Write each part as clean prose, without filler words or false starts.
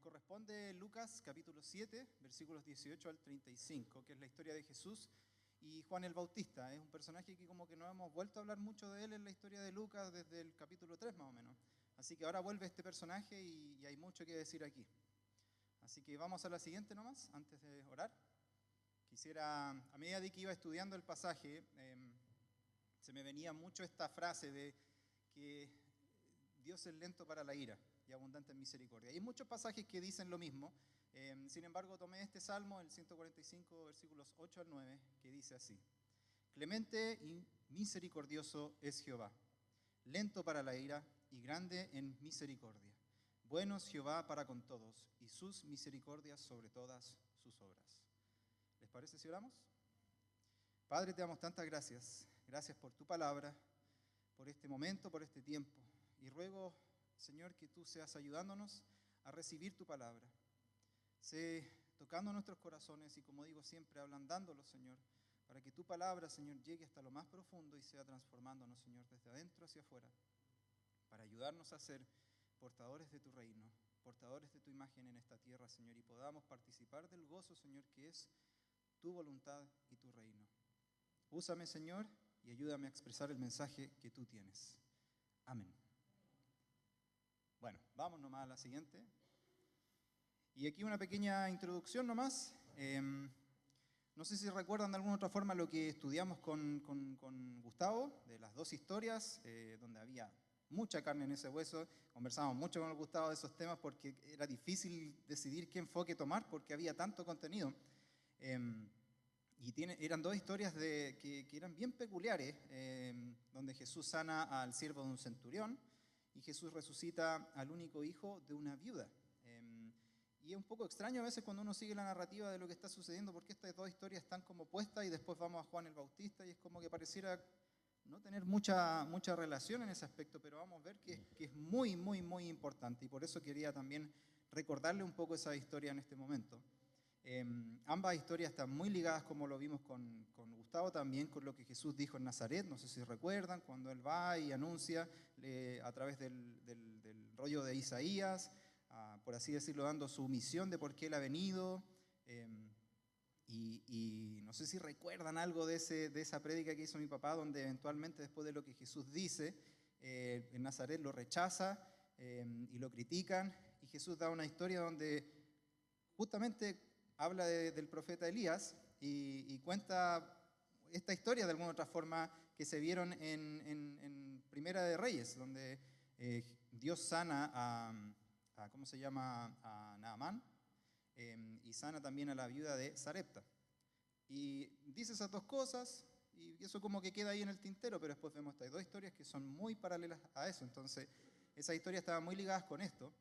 corresponde Lucas capítulo 7, versículos 18 al 35, que es la historia de Jesús y Juan el Bautista. Es un personaje que como que no hemos vuelto a hablar mucho de él en la historia de Lucas desde el capítulo 3 más o menos. Así que ahora vuelve este personaje y hay mucho que decir aquí. Así que vamos a la siguiente nomás, antes de orar. Quisiera, a medida de que iba estudiando el pasaje, se me venía mucho esta frase de que Dios es lento para la ira y abundante en misericordia. Y hay muchos pasajes que dicen lo mismo. Sin embargo, tomé este salmo, el 145, versículos 8 al 9, que dice así: Clemente y misericordioso es Jehová, lento para la ira y grande en misericordia. Bueno es Jehová para con todos, y sus misericordias sobre todas sus obras. ¿Les parece si oramos? Padre, te damos tantas gracias. Gracias por tu palabra, por este momento, por este tiempo. Y ruego, Señor, que tú seas ayudándonos a recibir tu palabra. Sé tocando nuestros corazones y, como digo siempre, ablandándolos, Señor, para que tu palabra, Señor, llegue hasta lo más profundo y sea transformándonos, Señor, desde adentro hacia afuera, para ayudarnos a ser portadores de tu reino, portadores de tu imagen en esta tierra, Señor, y podamos participar del gozo, Señor, que es tu voluntad y tu reino. Úsame, Señor, y ayúdame a expresar el mensaje que tú tienes. Amén. Bueno, vamos nomás a la siguiente. Y aquí una pequeña introducción nomás. No sé si recuerdan de alguna otra forma lo que estudiamos con Gustavo, de las dos historias, donde había mucha carne en ese hueso. Conversamos mucho con Gustavo de esos temas porque era difícil decidir qué enfoque tomar porque había tanto contenido. Eran dos historias que eran bien peculiares, donde Jesús sana al siervo de un centurión y Jesús resucita al único hijo de una viuda. Y es un poco extraño a veces cuando uno sigue la narrativa de lo que está sucediendo, porque estas dos historias están como puestas y después vamos a Juan el Bautista y es como que pareciera no tener mucha relación en ese aspecto, pero vamos a ver que es muy, muy, muy importante y por eso quería también recordarle un poco esa historia en este momento. Ambas historias están muy ligadas, como lo vimos con Gustavo, también con lo que Jesús dijo en Nazaret. No sé si recuerdan, cuando Él va y anuncia a través del rollo de Isaías, por así decirlo, dando su misión de por qué Él ha venido. Y no sé si recuerdan algo de esa prédica que hizo mi papá, donde eventualmente después de lo que Jesús dice, en Nazaret lo rechaza y lo critican, y Jesús da una historia donde justamente habla del profeta Elías y cuenta esta historia de alguna otra forma que se vieron en Primera de Reyes, donde Dios sana a Naamán y sana también a la viuda de Sarepta. Y dice esas dos cosas y eso como que queda ahí en el tintero, pero después vemos estas dos historias que son muy paralelas a eso. Entonces, esas historias estaban muy ligadas con esto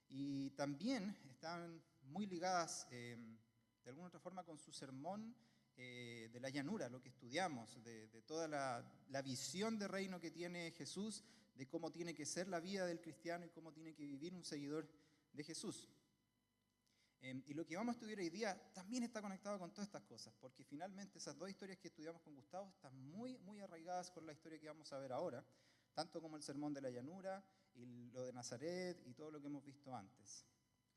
y también estaban muy ligadas de alguna otra forma con su sermón de la llanura, lo que estudiamos, de toda la visión de reino que tiene Jesús, de cómo tiene que ser la vida del cristiano y cómo tiene que vivir un seguidor de Jesús. Y lo que vamos a estudiar hoy día también está conectado con todas estas cosas, porque finalmente esas dos historias que estudiamos con Gustavo están muy, muy arraigadas con la historia que vamos a ver ahora, tanto como el sermón de la llanura y lo de Nazaret y todo lo que hemos visto antes.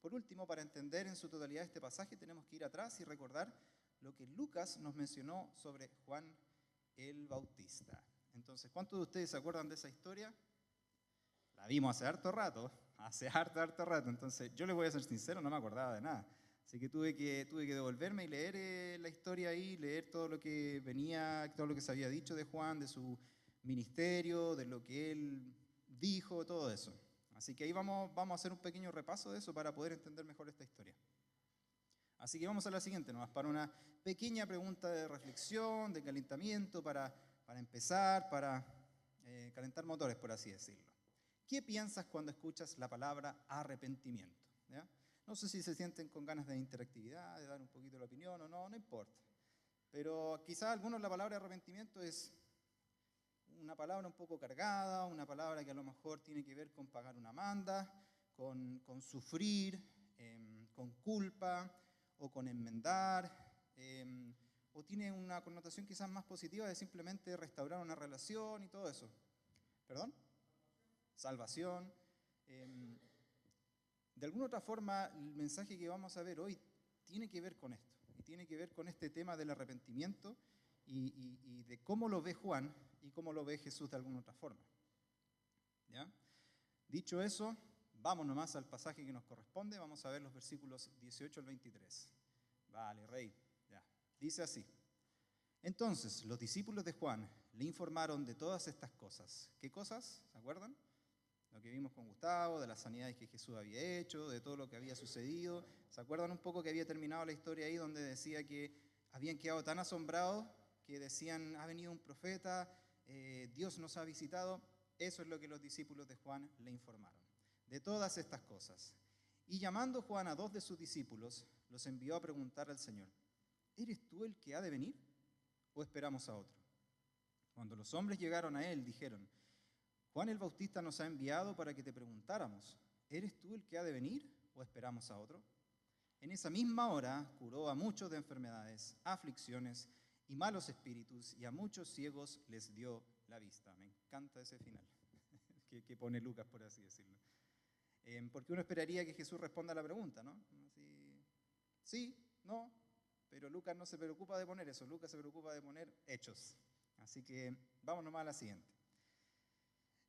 Por último, para entender en su totalidad este pasaje, tenemos que ir atrás y recordar lo que Lucas nos mencionó sobre Juan el Bautista. Entonces, ¿cuántos de ustedes se acuerdan de esa historia? La vimos hace harto rato, entonces yo les voy a ser sincero, no me acordaba de nada. Así que tuve que devolverme y leer la historia ahí, leer todo lo que venía, todo lo que se había dicho de Juan, de su ministerio, de lo que él dijo, todo eso. Así que ahí vamos a hacer un pequeño repaso de eso para poder entender mejor esta historia. Así que vamos a la siguiente, nomás para una pequeña pregunta de reflexión, de calentamiento, para empezar, para calentar motores, por así decirlo. ¿Qué piensas cuando escuchas la palabra arrepentimiento? ¿Ya? No sé si se sienten con ganas de interactividad, de dar un poquito la opinión o no importa. Pero quizás a algunos la palabra arrepentimiento es una palabra un poco cargada, una palabra que a lo mejor tiene que ver con pagar una manda, con sufrir, con culpa o con enmendar, o tiene una connotación quizás más positiva de simplemente restaurar una relación y todo eso. ¿Perdón? Salvación. De alguna otra forma, el mensaje que vamos a ver hoy tiene que ver con esto, y tiene que ver con este tema del arrepentimiento y de cómo lo ve Juan y cómo lo ve Jesús de alguna otra forma. ¿Ya? Dicho eso, vamos nomás al pasaje que nos corresponde, vamos a ver los versículos 18 al 23. Vale, rey, ya. Dice así: entonces los discípulos de Juan le informaron de todas estas cosas. ¿Qué cosas? ¿Se acuerdan? Lo que vimos con Gustavo, de las sanidades que Jesús había hecho, de todo lo que había sucedido. ¿Se acuerdan un poco que había terminado la historia ahí donde decía que habían quedado tan asombrados que decían, ha venido un profeta, Dios nos ha visitado? Eso es lo que los discípulos de Juan le informaron, de todas estas cosas. Y llamando Juan a 2 de sus discípulos, los envió a preguntar al Señor, ¿eres tú el que ha de venir o esperamos a otro? Cuando los hombres llegaron a él, dijeron, Juan el Bautista nos ha enviado para que te preguntáramos, ¿eres tú el que ha de venir o esperamos a otro? En esa misma hora curó a muchos de enfermedades, aflicciones y malos espíritus, y a muchos ciegos les dio la vista. Me encanta ese final que pone Lucas, por así decirlo. Porque uno esperaría que Jesús responda a la pregunta, ¿no? Así, sí, no, pero Lucas no se preocupa de poner eso, Lucas se preocupa de poner hechos. Así que vamos nomás a la siguiente.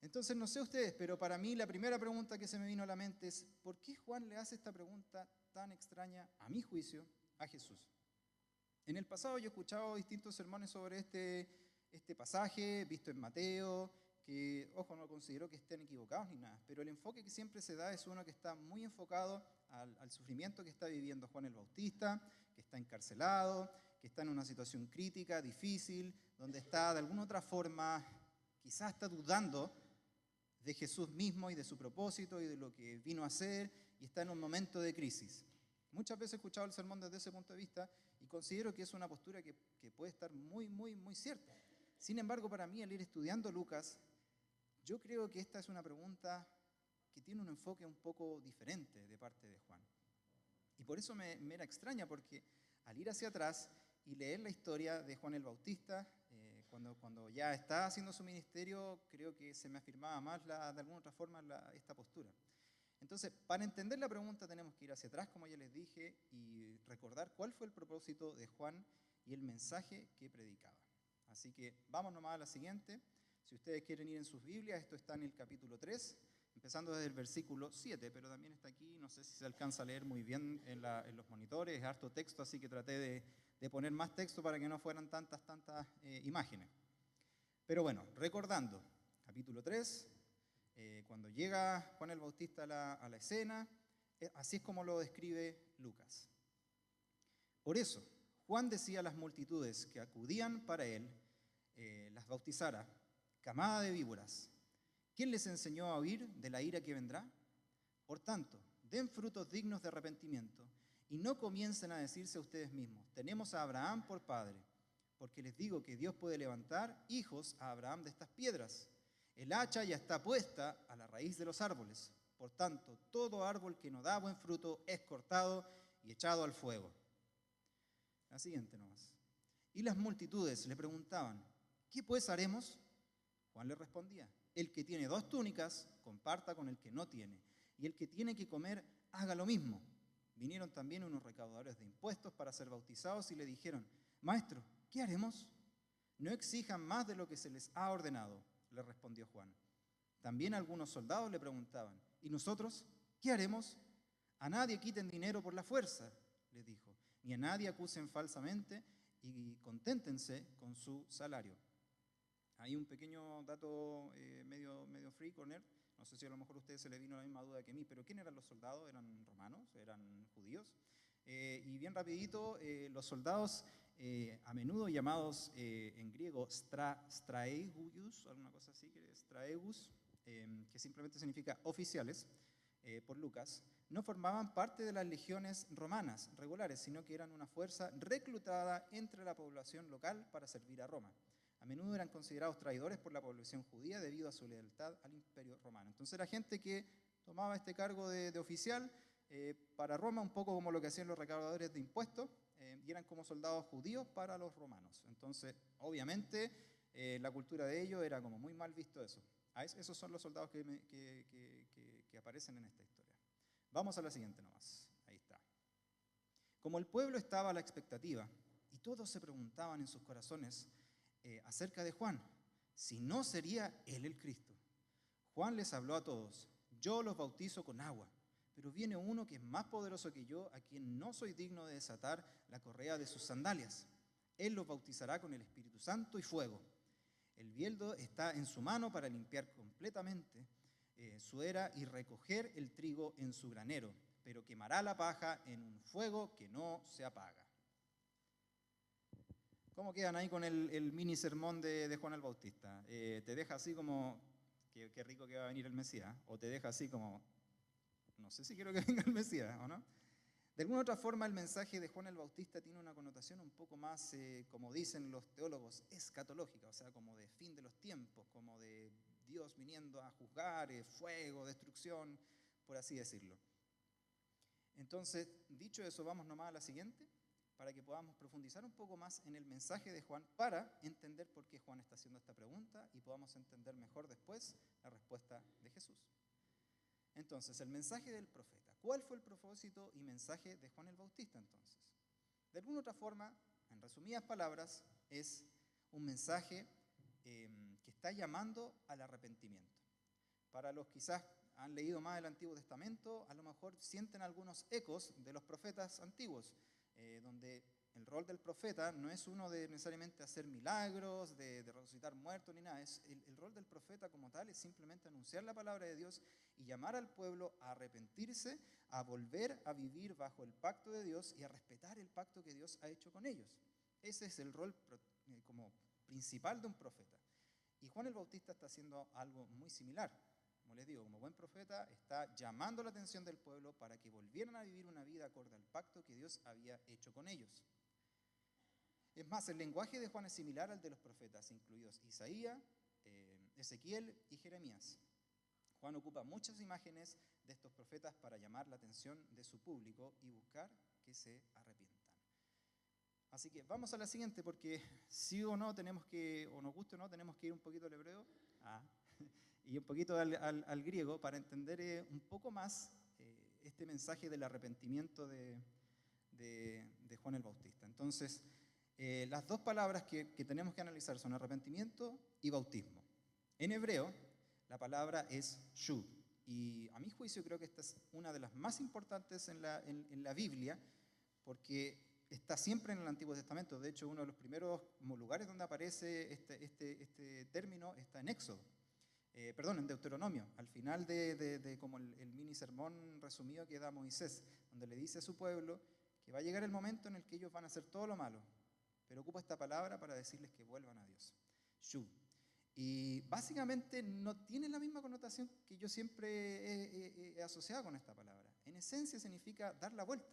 Entonces, no sé ustedes, pero para mí la primera pregunta que se me vino a la mente es, ¿por qué Juan le hace esta pregunta tan extraña, a mi juicio, a Jesús? En el pasado yo he escuchado distintos sermones sobre este pasaje, visto en Mateo, que, ojo, no considero que estén equivocados ni nada, pero el enfoque que siempre se da es uno que está muy enfocado al sufrimiento que está viviendo Juan el Bautista, que está encarcelado, que está en una situación crítica, difícil, donde está de alguna otra forma, quizás está dudando de Jesús mismo y de su propósito y de lo que vino a hacer, y está en un momento de crisis. Muchas veces he escuchado el sermón desde ese punto de vista y considero que es una postura que puede estar muy, muy, muy cierta. Sin embargo, para mí, al ir estudiando Lucas, yo creo que esta es una pregunta que tiene un enfoque un poco diferente de parte de Juan. Y por eso me era extraña, porque al ir hacia atrás y leer la historia de Juan el Bautista, cuando ya está haciendo su ministerio, creo que se me afirmaba más de alguna otra forma esta postura. Entonces, para entender la pregunta tenemos que ir hacia atrás, como ya les dije, y recordar cuál fue el propósito de Juan y el mensaje que predicaba. Así que vamos nomás a la siguiente. Si ustedes quieren ir en sus Biblias, esto está en el capítulo 3, empezando desde el versículo 7, pero también está aquí, no sé si se alcanza a leer muy bien en los monitores, es harto texto, así que traté de poner más texto para que no fueran tantas imágenes. Pero bueno, recordando, capítulo 3, cuando llega Juan el Bautista a la escena, así es como lo describe Lucas. Por eso, Juan decía a las multitudes que acudían para él, las bautizara, camada de víboras, ¿quién les enseñó a huir de la ira que vendrá? Por tanto, den frutos dignos de arrepentimiento y no comiencen a decirse a ustedes mismos, tenemos a Abraham por padre, porque les digo que Dios puede levantar hijos a Abraham de estas piedras. El hacha ya está puesta a la raíz de los árboles. Por tanto, todo árbol que no da buen fruto es cortado y echado al fuego. La siguiente nomás. Y las multitudes le preguntaban, ¿qué pues haremos? Juan le respondía, el que tiene 2 túnicas, comparta con el que no tiene, y el que tiene que comer, haga lo mismo. Vinieron también unos recaudadores de impuestos para ser bautizados y le dijeron, Maestro, ¿qué haremos? No exijan más de lo que se les ha ordenado, le respondió Juan. También algunos soldados le preguntaban, ¿y nosotros qué haremos? A nadie quiten dinero por la fuerza, les dijo, ni a nadie acusen falsamente y conténtense con su salario. Hay un pequeño dato medio free, nerd. No sé si a lo mejor a ustedes se les vino la misma duda que a mí, pero ¿quién eran los soldados? ¿Eran romanos? ¿Eran judíos? Y bien rapidito, los soldados, a menudo llamados en griego straegus, alguna cosa así, straegus, que simplemente significa oficiales, por Lucas, no formaban parte de las legiones romanas regulares, sino que eran una fuerza reclutada entre la población local para servir a Roma. A menudo eran considerados traidores por la población judía debido a su lealtad al imperio romano. Entonces era gente que tomaba este cargo de oficial para Roma, un poco como lo que hacían los recaudadores de impuestos, y eran como soldados judíos para los romanos. Entonces, obviamente, la cultura de ellos era como muy mal visto eso. Esos son los soldados que aparecen en esta historia. Vamos a la siguiente nomás. Ahí está. Como el pueblo estaba a la expectativa y todos se preguntaban en sus corazones acerca de Juan, si no sería él el Cristo. Juan les habló a todos, yo los bautizo con agua, pero viene uno que es más poderoso que yo, a quien no soy digno de desatar la correa de sus sandalias. Él los bautizará con el Espíritu Santo y fuego. El bieldo está en su mano para limpiar completamente su era y recoger el trigo en su granero, pero quemará la paja en un fuego que no se apaga. ¿Cómo quedan ahí con el mini sermón de Juan el Bautista? ¿Te deja así como, qué rico que va a venir el Mesías? ¿O te deja así como, no sé si quiero que venga el Mesías o no? De alguna otra forma, el mensaje de Juan el Bautista tiene una connotación un poco más, como dicen los teólogos, escatológica, o sea, como de fin de los tiempos, como de Dios viniendo a juzgar, fuego, destrucción, por así decirlo. Entonces, dicho eso, vamos nomás a la siguiente, para que podamos profundizar un poco más en el mensaje de Juan, para entender por qué Juan está haciendo esta pregunta y podamos entender mejor después la respuesta de Jesús. Entonces, el mensaje del profeta. ¿Cuál fue el propósito y mensaje de Juan el Bautista entonces? De alguna otra forma, en resumidas palabras, es un mensaje que está llamando al arrepentimiento. Para los quizás han leído más el Antiguo Testamento, a lo mejor sienten algunos ecos de los profetas antiguos, donde el rol del profeta no es uno de necesariamente hacer milagros, de resucitar muertos ni nada. El rol del profeta como tal es simplemente anunciar la palabra de Dios y llamar al pueblo a arrepentirse, a volver a vivir bajo el pacto de Dios y a respetar el pacto que Dios ha hecho con ellos. Ese es el rol como principal de un profeta. Y Juan el Bautista está haciendo algo muy similar. Como les digo, como buen profeta, está llamando la atención del pueblo para que volvieran a vivir una vida acorde al pacto que Dios había hecho con ellos. Es más, el lenguaje de Juan es similar al de los profetas, incluidos Isaías, Ezequiel y Jeremías. Juan ocupa muchas imágenes de estos profetas para llamar la atención de su público y buscar que se arrepientan. Así que vamos a la siguiente, porque sí o no tenemos que, o nos guste o no, tenemos que ir un poquito al hebreo y un poquito al griego para entender un poco más este mensaje del arrepentimiento de Juan el Bautista. Entonces, las dos palabras que tenemos que analizar son arrepentimiento y bautismo. En hebreo, la palabra es shuv, y a mi juicio creo que esta es una de las más importantes en la Biblia, porque está siempre en el Antiguo Testamento. De hecho, uno de los primeros lugares donde aparece este término está en Éxodo. En Deuteronomio, al final de como el mini sermón resumido que da Moisés, donde le dice a su pueblo que va a llegar el momento en el que ellos van a hacer todo lo malo, pero ocupa esta palabra para decirles que vuelvan a Dios. Shuv. Y básicamente no tiene la misma connotación que yo siempre he asociado con esta palabra. En esencia significa dar la vuelta,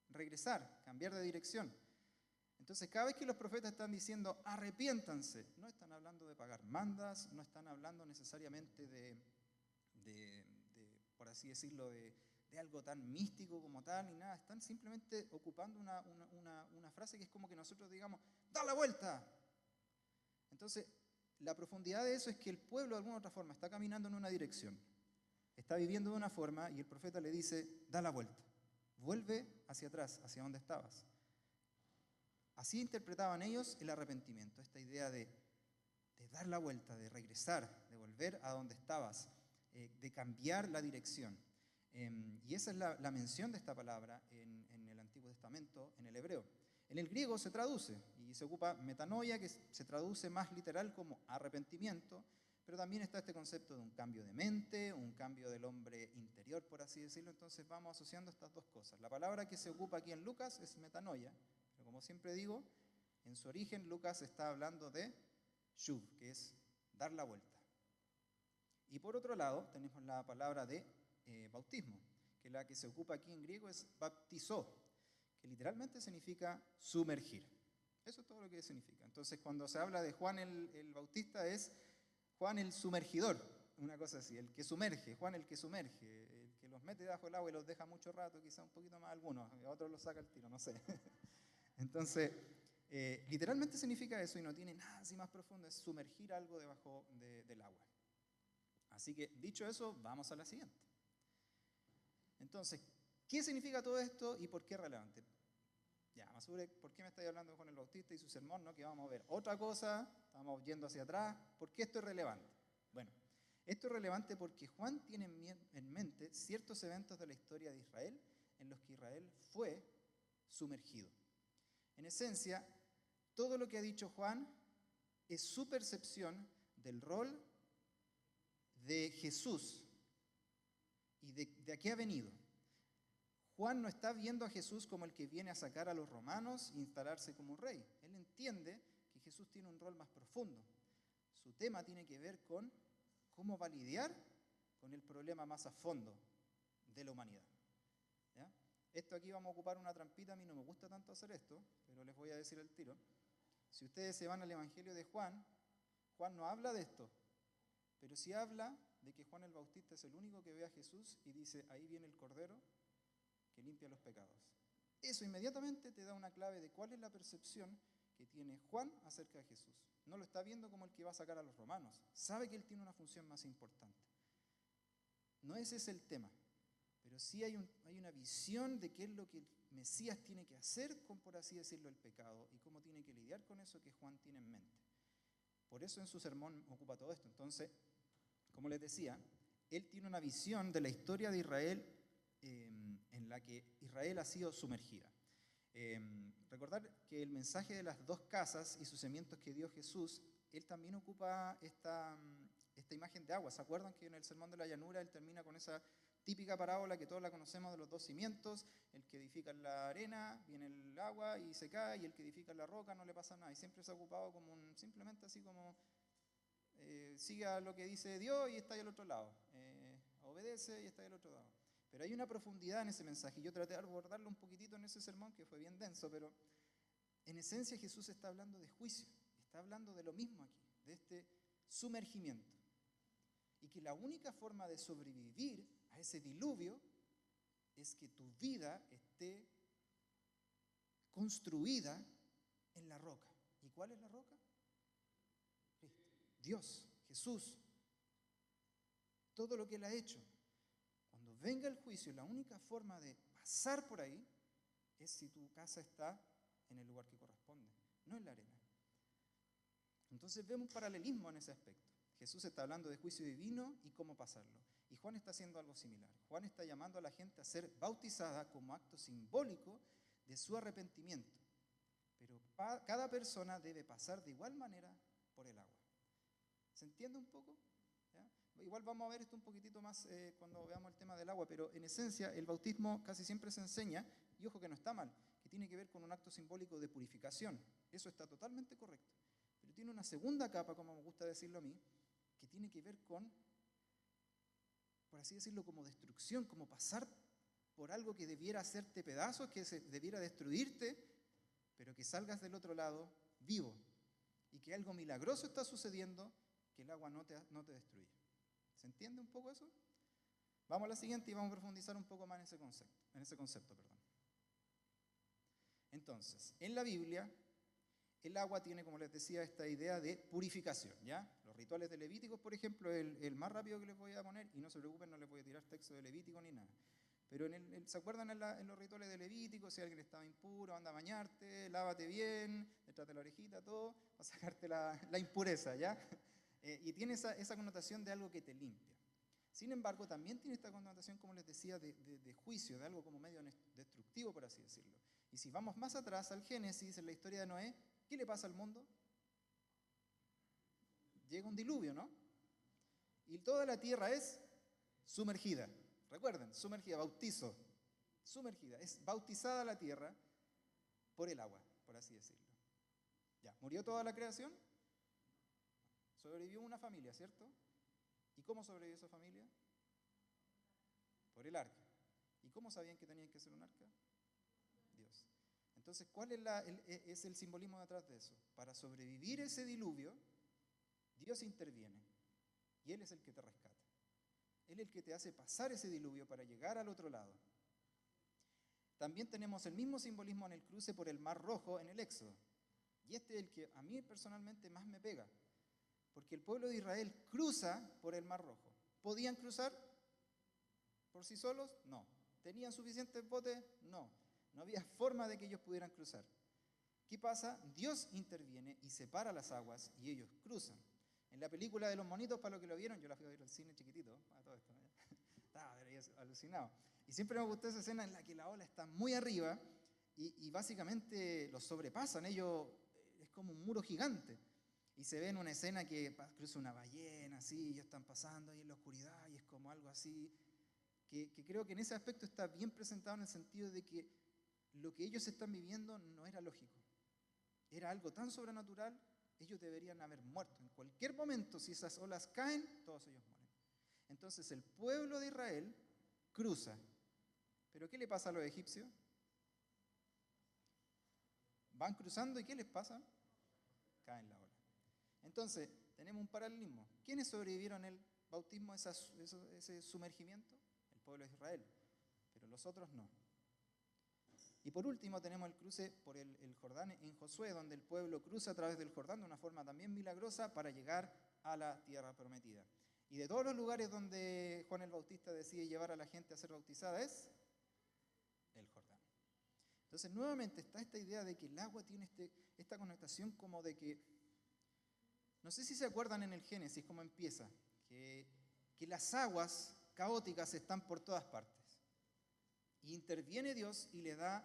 regresar, cambiar de dirección. Entonces, cada vez que los profetas están diciendo arrepiéntanse, no están hablando de pagar mandas, no están hablando necesariamente por así decirlo, de algo tan místico como tal, ni nada. Están simplemente ocupando una frase que es como que nosotros digamos, ¡da la vuelta! Entonces, la profundidad de eso es que el pueblo de alguna otra forma está caminando en una dirección, está viviendo de una forma y el profeta le dice, da la vuelta, vuelve hacia atrás, hacia donde estabas. Así interpretaban ellos el arrepentimiento, esta idea de dar la vuelta, de regresar, de volver a donde estabas, de cambiar la dirección. Y esa es la mención de esta palabra en el Antiguo Testamento, en el hebreo. En el griego se traduce y se ocupa metanoia, que se traduce más literal como arrepentimiento, pero también está este concepto de un cambio de mente, un cambio del hombre interior, por así decirlo. Entonces vamos asociando estas dos cosas. La palabra que se ocupa aquí en Lucas es metanoia, pero como siempre digo, en su origen Lucas está hablando de shuv, que es dar la vuelta. Y por otro lado tenemos la palabra de bautismo, que la que se ocupa aquí en griego es baptizó, que literalmente significa sumergir. Eso es todo lo que significa. Entonces, cuando se habla de Juan el Bautista, es Juan el sumergidor, una cosa así, el que sumerge, Juan el que sumerge, el que los mete debajo del agua y los deja mucho rato, quizá un poquito más algunos, a otros los saca al tiro, no sé. Entonces, literalmente significa eso y no tiene nada así más profundo, es sumergir algo debajo del agua. Así que, dicho eso, vamos a la siguiente. Entonces, ¿qué significa todo esto y por qué es relevante? Ya, más sobre por qué me estáis hablando de Juan el Bautista y su sermón, ¿no? Que vamos a ver otra cosa, estamos yendo hacia atrás. ¿Por qué esto es relevante? Bueno, esto es relevante porque Juan tiene en mente ciertos eventos de la historia de Israel en los que Israel fue sumergido. En esencia, todo lo que ha dicho Juan es su percepción del rol de Jesús y de a qué ha venido. Juan no está viendo a Jesús como el que viene a sacar a los romanos e instalarse como rey. Él entiende que Jesús tiene un rol más profundo. Su tema tiene que ver con cómo va a lidiar con el problema más a fondo de la humanidad. ¿Ya? Esto aquí vamos a ocupar una trampita, a mí no me gusta tanto hacer esto, pero les voy a decir al tiro. Si ustedes se van al Evangelio de Juan, Juan no habla de esto, pero sí habla de que Juan el Bautista es el único que ve a Jesús y dice, ahí viene el Cordero que limpia los pecados. Eso inmediatamente te da una clave de cuál es la percepción que tiene Juan acerca de Jesús. No lo está viendo como el que va a sacar a los romanos. Sabe que él tiene una función más importante. No ese es el tema, pero sí hay una visión de qué es lo que el Mesías tiene que hacer con, por así decirlo, el pecado y cómo tiene que lidiar con eso que Juan tiene en mente. Por eso en su sermón ocupa todo esto. Entonces, como les decía, él tiene una visión de la historia de Israel en la que Israel ha sido sumergida. Recordar que el mensaje de las dos casas y sus cimientos que dio Jesús, él también ocupa esta imagen de agua. ¿Se acuerdan que en el Sermón de la Llanura él termina con esa típica parábola que todos la conocemos de los dos cimientos? El que edifica en la arena, viene el agua y se cae, y el que edifica en la roca no le pasa nada. Y siempre se ha ocupado como simplemente así como siga lo que dice Dios y está ahí al otro lado. Obedece y está ahí al otro lado. Pero hay una profundidad en ese mensaje. Yo traté de abordarlo un poquitito en ese sermón, que fue bien denso, pero en esencia Jesús está hablando de juicio. Está hablando de lo mismo aquí, de este sumergimiento. Y que la única forma de sobrevivir a ese diluvio es que tu vida esté construida en la roca. ¿Y cuál es la roca? Cristo, Dios, Jesús. Todo lo que Él ha hecho. Cuando venga el juicio, la única forma de pasar por ahí es si tu casa está en el lugar que corresponde, no en la arena. Entonces vemos un paralelismo en ese aspecto. Jesús está hablando de juicio divino y cómo pasarlo. Y Juan está haciendo algo similar. Juan está llamando a la gente a ser bautizada como acto simbólico de su arrepentimiento. Pero cada persona debe pasar de igual manera por el agua. ¿Se entiende un poco? ¿Ya? Igual vamos a ver esto un poquitito más cuando veamos el tema del agua, pero en esencia el bautismo casi siempre se enseña, y ojo que no está mal, que tiene que ver con un acto simbólico de purificación. Eso está totalmente correcto. Pero tiene una segunda capa, como me gusta decirlo a mí, que tiene que ver con, por así decirlo, como destrucción, como pasar por algo que debiera hacerte pedazos, que debiera destruirte, pero que salgas del otro lado vivo, y que algo milagroso está sucediendo, que el agua no te destruye. ¿Se entiende un poco eso? Vamos a la siguiente y vamos a profundizar un poco más en ese concepto. Entonces, en la Biblia, el agua tiene, como les decía, esta idea de purificación, ¿ya? Los rituales de Levíticos, por ejemplo, el más rápido que les voy a poner, y no se preocupen, no les voy a tirar texto de Levítico ni nada. Pero ¿se acuerdan en los rituales de Levítico? Si alguien estaba impuro, anda a bañarte, lávate bien, detrás de la orejita, todo, para sacarte la impureza, ¿ya? Y tiene esa connotación de algo que te limpia. Sin embargo, también tiene esta connotación, como les decía, de juicio, de algo como medio destructivo, por así decirlo. Y si vamos más atrás, al Génesis, en la historia de Noé, ¿qué le pasa al mundo? Llega un diluvio, ¿no? Y toda la tierra es sumergida. Recuerden, sumergida, bautizo. Sumergida, es bautizada la tierra por el agua, por así decirlo. Ya, ¿murió toda la creación? Sobrevivió una familia, ¿cierto? ¿Y cómo sobrevivió esa familia? Por el arca. ¿Y cómo sabían que tenían que hacer un arca? Dios. Entonces, ¿cuál es el simbolismo detrás de eso? Para sobrevivir ese diluvio, Dios interviene y Él es el que te rescata. Él es el que te hace pasar ese diluvio para llegar al otro lado. También tenemos el mismo simbolismo en el cruce por el Mar Rojo en el Éxodo. Y este es el que a mí personalmente más me pega. Porque el pueblo de Israel cruza por el Mar Rojo. ¿Podían cruzar por sí solos? No. ¿Tenían suficientes botes? No. No había forma de que ellos pudieran cruzar. ¿Qué pasa? Dios interviene y separa las aguas y ellos cruzan. En la película de los monitos, para los que lo vieron, yo la fui a ver al cine chiquitito, para todo esto, ¿no? Estaba alucinado. Y siempre me gustó esa escena en la que la ola está muy arriba y básicamente los sobrepasan. Ellos, es como un muro gigante. Y se ve en una escena que cruza una ballena, así, y ellos están pasando ahí en la oscuridad, y es como algo así, que creo que en ese aspecto está bien presentado en el sentido de que lo que ellos están viviendo no era lógico. Era algo tan sobrenatural, ellos deberían haber muerto. En cualquier momento, si esas olas caen, todos ellos mueren. Entonces el pueblo de Israel cruza. ¿Pero qué le pasa a los egipcios? Van cruzando y ¿qué les pasa? Caen la ola. Entonces, tenemos un paralelismo. ¿Quiénes sobrevivieron el bautismo, ese sumergimiento? El pueblo de Israel. Pero los otros no. Y por último tenemos el cruce por el Jordán en Josué, donde el pueblo cruza a través del Jordán de una forma también milagrosa para llegar a la tierra prometida. Y de todos los lugares donde Juan el Bautista decide llevar a la gente a ser bautizada es el Jordán. Entonces nuevamente está esta idea de que el agua tiene esta connotación como de que, no sé si se acuerdan en el Génesis cómo empieza, que las aguas caóticas están por todas partes. Y interviene Dios y le da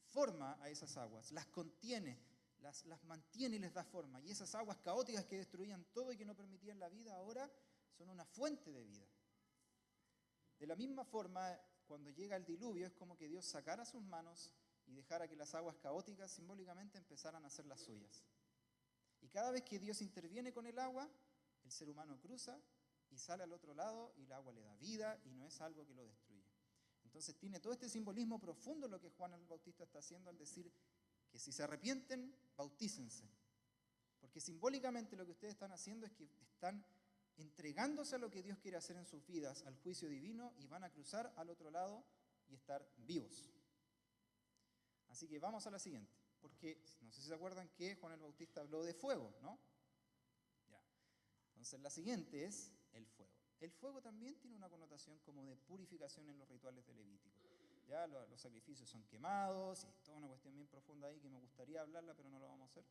forma a esas aguas, las contiene, las mantiene y les da forma. Y esas aguas caóticas que destruían todo y que no permitían la vida, ahora son una fuente de vida. De la misma forma, cuando llega el diluvio, es como que Dios sacara sus manos y dejara que las aguas caóticas simbólicamente empezaran a ser las suyas. Y cada vez que Dios interviene con el agua, el ser humano cruza y sale al otro lado y el agua le da vida y no es algo que lo destruye. Entonces tiene todo este simbolismo profundo lo que Juan el Bautista está haciendo al decir que si se arrepienten, bautícense. Porque simbólicamente lo que ustedes están haciendo es que están entregándose a lo que Dios quiere hacer en sus vidas, al juicio divino, y van a cruzar al otro lado y estar vivos. Así que vamos a la siguiente, porque no sé si se acuerdan que Juan el Bautista habló de fuego, ¿no? Ya. Entonces la siguiente es el fuego. El fuego también tiene una connotación como de purificación en los rituales de Levítico. Ya los sacrificios son quemados, y toda una cuestión bien profunda ahí que me gustaría hablarla, pero no lo vamos a hacer.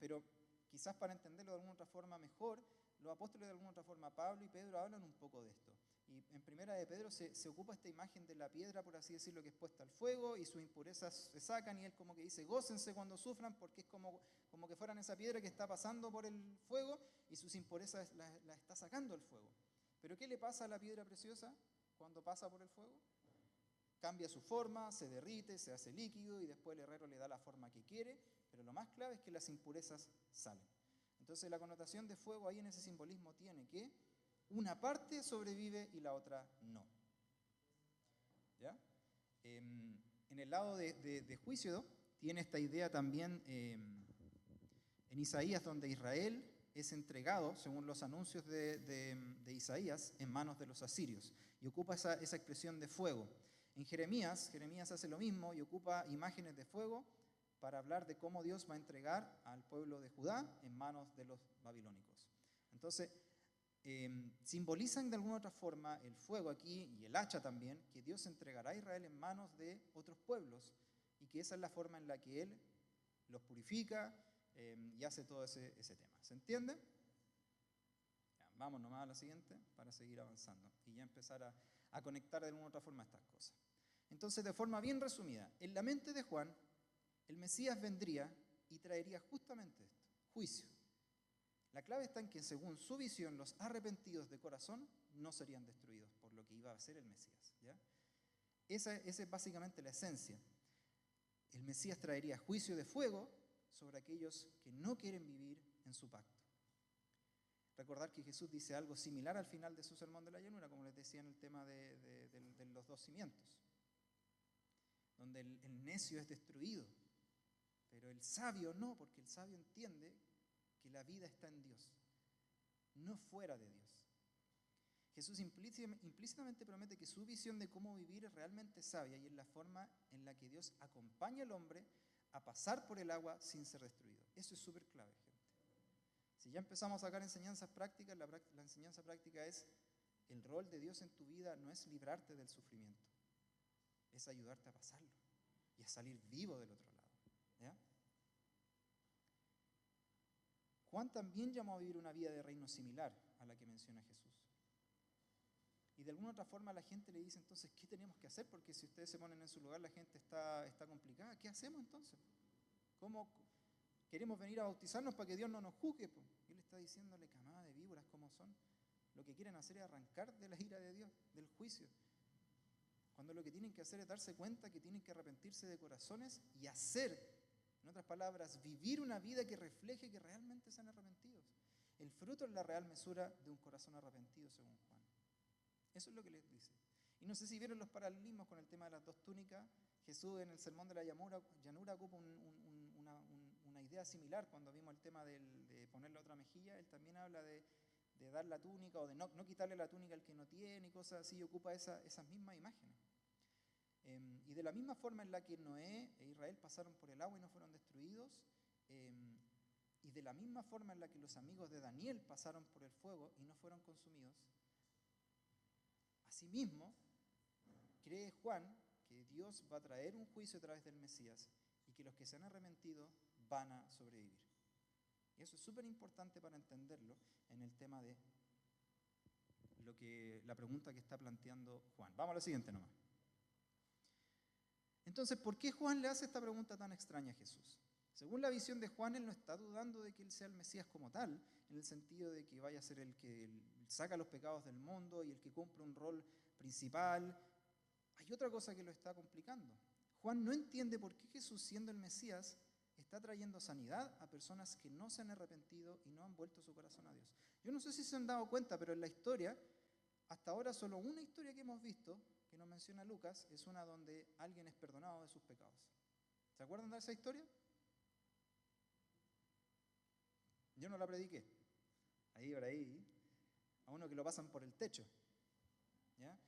Pero quizás para entenderlo de alguna otra forma mejor, los apóstoles de alguna otra forma, Pablo y Pedro, hablan un poco de esto. Y en primera de Pedro se ocupa esta imagen de la piedra, por así decirlo, que es puesta al fuego y sus impurezas se sacan, y él como que dice, gócense cuando sufran, porque es como que fueran esa piedra que está pasando por el fuego y sus impurezas las está sacando el fuego. Pero ¿qué le pasa a la piedra preciosa cuando pasa por el fuego? Cambia su forma, se derrite, se hace líquido y después el herrero le da la forma que quiere, pero lo más clave es que las impurezas salen. Entonces la connotación de fuego ahí en ese simbolismo tiene que una parte sobrevive y la otra no. ¿Ya? En el lado de juicio tiene esta idea también en Isaías, donde Israel es entregado, según los anuncios de Isaías, en manos de los asirios. Y ocupa esa expresión de fuego. En Jeremías hace lo mismo y ocupa imágenes de fuego para hablar de cómo Dios va a entregar al pueblo de Judá en manos de los babilónicos. Entonces, simbolizan de alguna otra forma el fuego aquí y el hacha también, que Dios entregará a Israel en manos de otros pueblos y que esa es la forma en la que Él los purifica y hace todo ese tema. ¿Se entiende? Ya, vamos nomás a la siguiente para seguir avanzando y ya empezar a conectar de alguna otra forma estas cosas. Entonces, de forma bien resumida, en la mente de Juan, el Mesías vendría y traería justamente esto, juicio. La clave está en que, según su visión, los arrepentidos de corazón no serían destruidos por lo que iba a ser el Mesías. ¿Ya? Esa es básicamente la esencia. El Mesías traería juicio de fuego sobre aquellos que no quieren vivir en su pacto. Recordar que Jesús dice algo similar al final de su sermón de la llanura, como les decía en el tema de los dos cimientos, donde el necio es destruido, pero el sabio no, porque el sabio entiende que la vida está en Dios, no fuera de Dios. Jesús implícitamente promete que su visión de cómo vivir es realmente sabia y es la forma en la que Dios acompaña al hombre a pasar por el agua sin ser destruido. Eso es súper clave, gente. Si ya empezamos a sacar enseñanzas prácticas, la enseñanza práctica es El rol de Dios en tu vida no es librarte del sufrimiento, es ayudarte a pasarlo y a salir vivo del otro lado. ¿Ya? Juan también llamó a vivir una vida de reino similar a la que menciona Jesús. Y de alguna otra forma la gente le dice, entonces, ¿qué tenemos que hacer? Porque si ustedes se ponen en su lugar, la gente está complicada. ¿Qué hacemos entonces? ¿Cómo queremos venir a bautizarnos para que Dios no nos juzgue? Y él está diciéndole, camada de víboras, ¿cómo son? Lo que quieren hacer es arrancar de la ira de Dios, del juicio. Cuando lo que tienen que hacer es darse cuenta que tienen que arrepentirse de corazones y hacer, en otras palabras, vivir una vida que refleje que realmente sean arrepentidos. El fruto es la real mesura de un corazón arrepentido, según Juan. Eso es lo que les dice. Y no sé si vieron los paralelismos con el tema de las dos túnicas. Jesús en el Sermón de la Llanura ocupa una idea similar. Cuando vimos el tema de poner la otra mejilla, él también habla de dar la túnica o de no quitarle la túnica al que no tiene y cosas así, y ocupa esas mismas imágenes. Y de la misma forma en la que Noé e Israel pasaron por el agua y no fueron destruidos, y de la misma forma en la que los amigos de Daniel pasaron por el fuego y no fueron consumidos, asimismo, cree Juan que Dios va a traer un juicio a través del Mesías y que los que se han arrepentido van a sobrevivir. Y eso es súper importante para entenderlo en el tema de la pregunta que está planteando Juan. Vamos a lo siguiente nomás. Entonces, ¿por qué Juan le hace esta pregunta tan extraña a Jesús? Según la visión de Juan, él no está dudando de que él sea el Mesías como tal, en el sentido de que vaya a ser el que saca los pecados del mundo y el que cumple un rol principal. Hay otra cosa que lo está complicando. Juan no entiende por qué Jesús, siendo el Mesías, está trayendo sanidad a personas que no se han arrepentido y no han vuelto su corazón a Dios. Yo no sé si se han dado cuenta, pero en la historia, hasta ahora solo una historia que hemos visto, que nos menciona Lucas, es una donde alguien es perdonado de sus pecados. ¿Se acuerdan de esa historia? Yo no la prediqué. Ahí, por ahí, a uno que lo pasan por el techo. ¿Ya?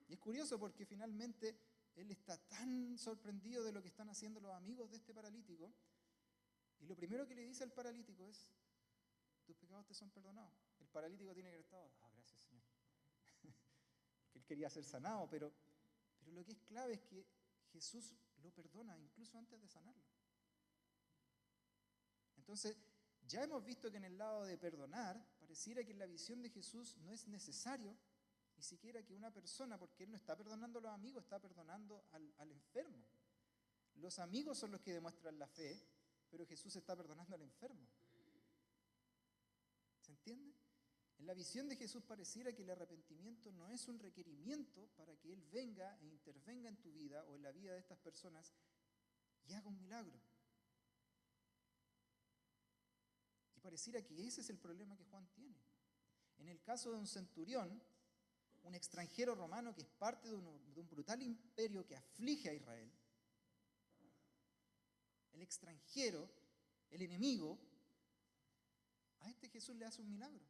Y es curioso porque finalmente él está tan sorprendido de lo que están haciendo los amigos de este paralítico, y lo primero que le dice al paralítico es, tus pecados te son perdonados. El paralítico tiene que haber estado, gracias Señor. Que él quería ser sanado, pero lo que es clave es que Jesús lo perdona incluso antes de sanarlo. Entonces, ya hemos visto que en el lado de perdonar, pareciera que en la visión de Jesús no es necesario ni siquiera que una persona, porque él no está perdonando a los amigos, está perdonando al enfermo. Los amigos son los que demuestran la fe, pero Jesús está perdonando al enfermo. ¿Se entiende? En la visión de Jesús pareciera que el arrepentimiento no es un requerimiento para que Él venga e intervenga en tu vida o en la vida de estas personas y haga un milagro. Y pareciera que ese es el problema que Juan tiene. En el caso de un centurión, un extranjero romano que es parte de un brutal imperio que aflige a Israel, el extranjero, el enemigo, a este Jesús le hace un milagro.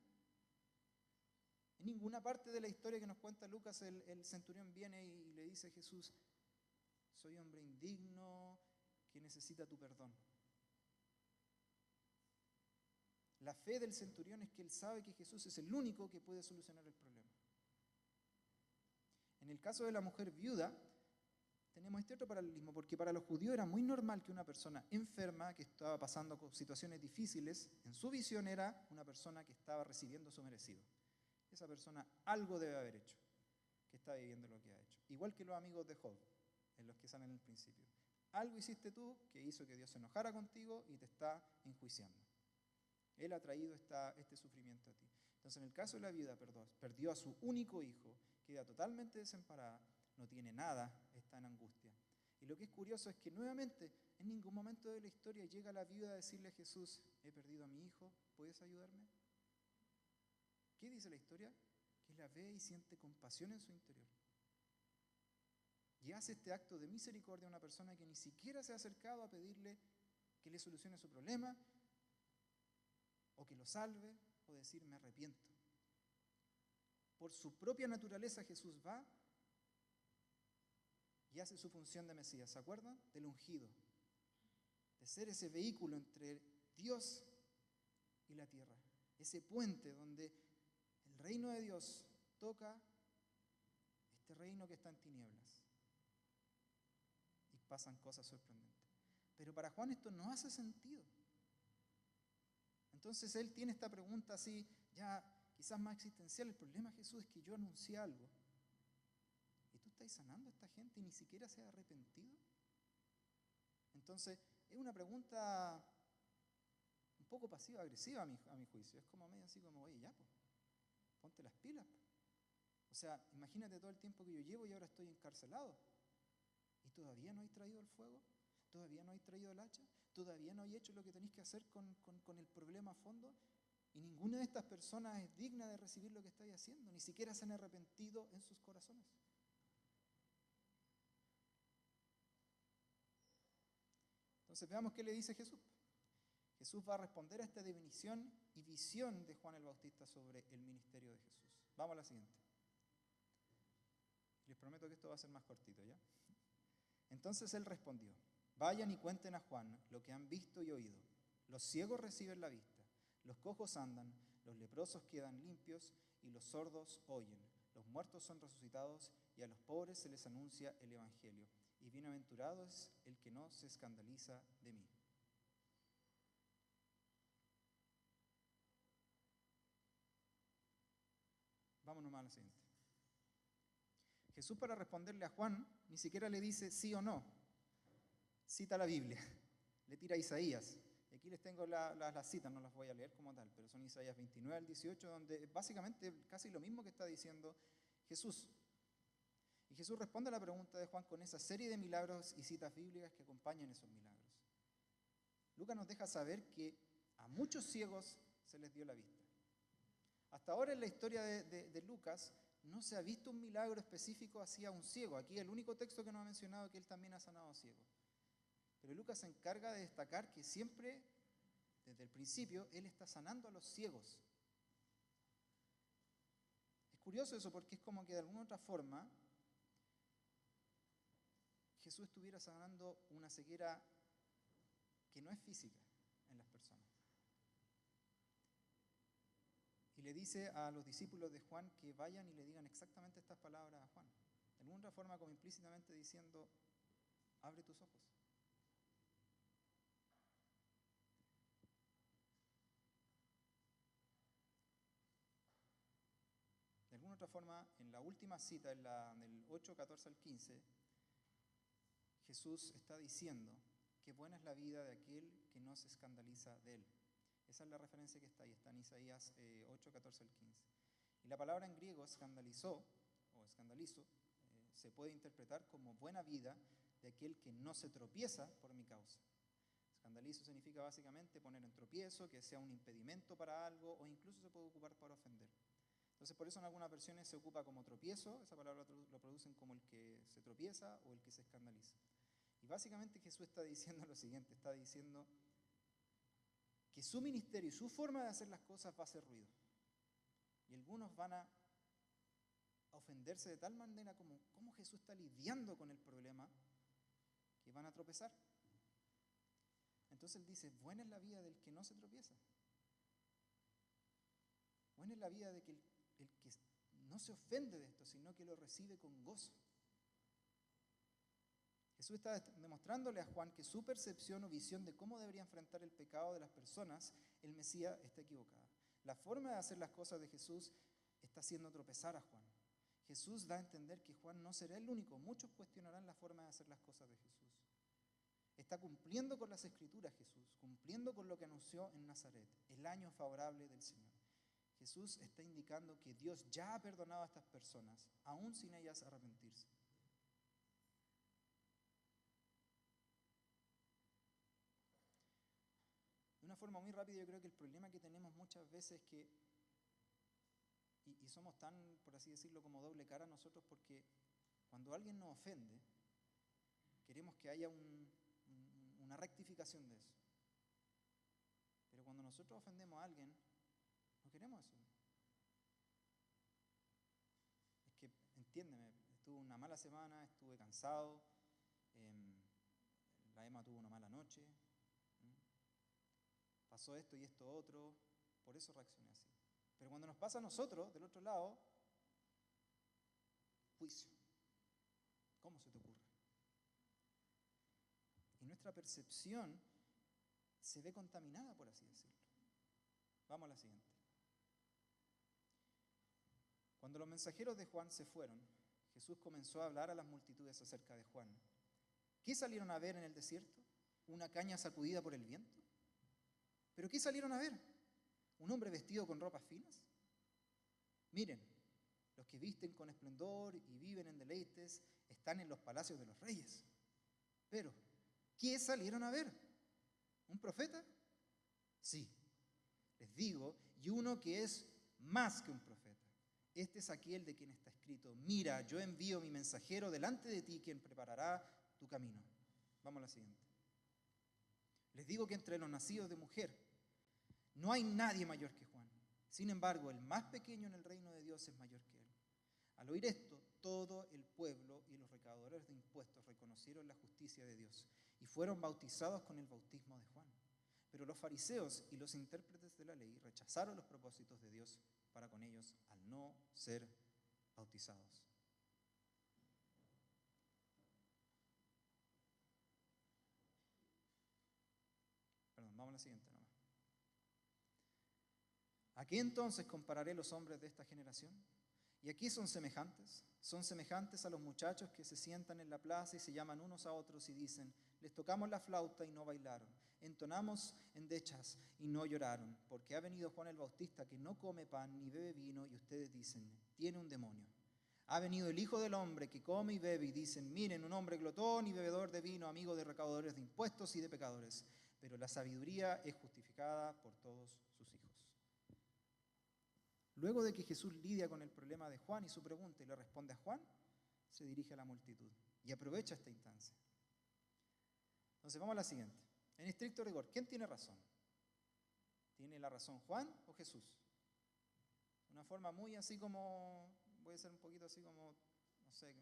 En ninguna parte de la historia que nos cuenta Lucas el centurión viene y le dice a Jesús, soy hombre indigno que necesita tu perdón. La fe del centurión es que él sabe que Jesús es el único que puede solucionar el problema. En el caso de la mujer viuda, tenemos este otro paralelismo, porque para los judíos era muy normal que una persona enferma, que estaba pasando situaciones difíciles, en su visión era una persona que estaba recibiendo su merecido. Esa persona algo debe haber hecho, que está viviendo lo que ha hecho. Igual que los amigos de Job, en los que salen en el principio. Algo hiciste tú que hizo que Dios se enojara contigo y te está enjuiciando. Él ha traído este sufrimiento a ti. Entonces, en el caso de la viuda, perdió a su único hijo, queda totalmente desamparada, no tiene nada, está en angustia. Y lo que es curioso es que nuevamente, en ningún momento de la historia llega la viuda a decirle a Jesús, he perdido a mi hijo, ¿puedes ayudarme? ¿Qué dice la historia? Que la ve y siente compasión en su interior. Y hace este acto de misericordia a una persona que ni siquiera se ha acercado a pedirle que le solucione su problema, o que lo salve, o decir me arrepiento. Por su propia naturaleza Jesús va y hace su función de Mesías. ¿Se acuerdan? Del ungido. De ser ese vehículo entre Dios y la tierra. Ese puente donde el reino de Dios toca este reino que está en tinieblas y pasan cosas sorprendentes. Pero para Juan esto no hace sentido. Entonces él tiene esta pregunta así, ya quizás más existencial. El problema, Jesús, es que yo anuncié algo y tú estás sanando a esta gente y ni siquiera se ha arrepentido. Entonces es una pregunta un poco pasiva-agresiva a mi juicio. Es como medio así como, oye, ya, pues, ponte las pilas. O sea, imagínate todo el tiempo que yo llevo y ahora estoy encarcelado. ¿Y todavía no hay traído el fuego? ¿Todavía no hay traído el hacha? ¿Todavía no hay hecho lo que tenéis que hacer con el problema a fondo? Y ninguna de estas personas es digna de recibir lo que estáis haciendo. Ni siquiera se han arrepentido en sus corazones. Entonces veamos qué le dice Jesús. Jesús va a responder a esta definición y visión de Juan el Bautista sobre el ministerio de Jesús. Vamos a la siguiente. Les prometo que esto va a ser más cortito, ¿ya? Entonces él respondió: vayan y cuenten a Juan lo que han visto y oído. Los ciegos reciben la vista, los cojos andan, los leprosos quedan limpios y los sordos oyen. Los muertos son resucitados y a los pobres se les anuncia el evangelio. Y bienaventurado es el que no se escandaliza de mí. Vámonos más a la siguiente. Jesús, para responderle a Juan, ni siquiera le dice sí o no. Cita la Biblia, le tira a Isaías. Y aquí les tengo las citas, no las voy a leer como tal, pero son Isaías 29 al 18, donde básicamente casi lo mismo que está diciendo Jesús. Y Jesús responde a la pregunta de Juan con esa serie de milagros y citas bíblicas que acompañan esos milagros. Lucas nos deja saber que a muchos ciegos se les dio la vista. Hasta ahora en la historia de Lucas no se ha visto un milagro específico hacia un ciego. Aquí el único texto que nos ha mencionado es que él también ha sanado a ciegos. Pero Lucas se encarga de destacar que siempre, desde el principio, él está sanando a los ciegos. Es curioso eso porque es como que de alguna otra forma Jesús estuviera sanando una ceguera que no es física en las personas. Y le dice a los discípulos de Juan que vayan y le digan exactamente estas palabras a Juan. De alguna otra forma como implícitamente diciendo, abre tus ojos. De alguna otra forma, en la última cita, en el 8, 14 al 15, Jesús está diciendo que buena es la vida de aquel que no se escandaliza de él. Esa es la referencia que está ahí, está en Isaías 8, 14 al 15. Y la palabra en griego escandalizó, o escandalizo, se puede interpretar como buena vida de aquel que no se tropieza por mi causa. Escandalizo significa básicamente poner en tropiezo, que sea un impedimento para algo, o incluso se puede ocupar para ofender. Entonces, por eso en algunas versiones se ocupa como tropiezo, esa palabra lo traducen como el que se tropieza o el que se escandaliza. Y básicamente Jesús está diciendo lo siguiente, está diciendo que su ministerio y su forma de hacer las cosas va a hacer ruido. Y algunos van a ofenderse de tal manera como cómo Jesús está lidiando con el problema que van a tropezar. Entonces él dice, buena es la vida del que no se tropieza. Buena es la vida de que el que no se ofende de esto, sino que lo recibe con gozo. Jesús está demostrándole a Juan que su percepción o visión de cómo debería enfrentar el pecado de las personas, el Mesías, está equivocada. La forma de hacer las cosas de Jesús está haciendo tropezar a Juan. Jesús da a entender que Juan no será el único, muchos cuestionarán la forma de hacer las cosas de Jesús. Está cumpliendo con las Escrituras Jesús, cumpliendo con lo que anunció en Nazaret, el año favorable del Señor. Jesús está indicando que Dios ya ha perdonado a estas personas, aún sin ellas arrepentirse. De una forma muy rápida, yo creo que el problema que tenemos muchas veces es que, y somos tan, por así decirlo, como doble cara nosotros, porque cuando alguien nos ofende, queremos que haya una rectificación de eso. Pero cuando nosotros ofendemos a alguien, no queremos eso. Es que, entiéndeme, estuve una mala semana, estuve cansado, la Emma tuvo una mala noche, pasó esto y esto otro, por eso reaccioné así. Pero cuando nos pasa a nosotros, del otro lado, juicio. ¿Cómo se te ocurre? Y nuestra percepción se ve contaminada, por así decirlo. Vamos a la siguiente. Cuando los mensajeros de Juan se fueron, Jesús comenzó a hablar a las multitudes acerca de Juan. ¿Qué salieron a ver en el desierto? ¿Una caña sacudida por el viento? ¿Pero qué salieron a ver? ¿Un hombre vestido con ropas finas? Miren, los que visten con esplendor y viven en deleites están en los palacios de los reyes. Pero, ¿qué salieron a ver? ¿Un profeta? Sí, les digo, y uno que es más que un profeta. Este es aquel de quien está escrito: mira, yo envío mi mensajero delante de ti, quien preparará tu camino. Vamos a la siguiente. Les digo que entre los nacidos de mujer no hay nadie mayor que Juan. Sin embargo, el más pequeño en el reino de Dios es mayor que él. Al oír esto, todo el pueblo y los recaudadores de impuestos reconocieron la justicia de Dios y fueron bautizados con el bautismo de Juan. Pero los fariseos y los intérpretes de la ley rechazaron los propósitos de Dios para con ellos al no ser bautizados. Perdón, vamos a la siguiente nomás. ¿A qué entonces compararé los hombres de esta generación? ¿Y a qué son semejantes? Son semejantes a los muchachos que se sientan en la plaza y se llaman unos a otros y dicen: les tocamos la flauta y no bailaron, entonamos endechas y no lloraron, porque ha venido Juan el Bautista que no come pan ni bebe vino y ustedes dicen: tiene un demonio. Ha venido el Hijo del Hombre que come y bebe y dicen: miren, un hombre glotón y bebedor de vino, amigo de recaudadores de impuestos y de pecadores. Pero la sabiduría es justificada por todos sus hijos. Luego de que Jesús lidia con el problema de Juan y su pregunta y le responde a Juan, se dirige a la multitud y aprovecha esta instancia. Entonces vamos a la siguiente. En estricto rigor, ¿quién tiene razón? ¿Tiene la razón Juan o Jesús? Una forma muy así como, voy a ser un poquito así como, no sé,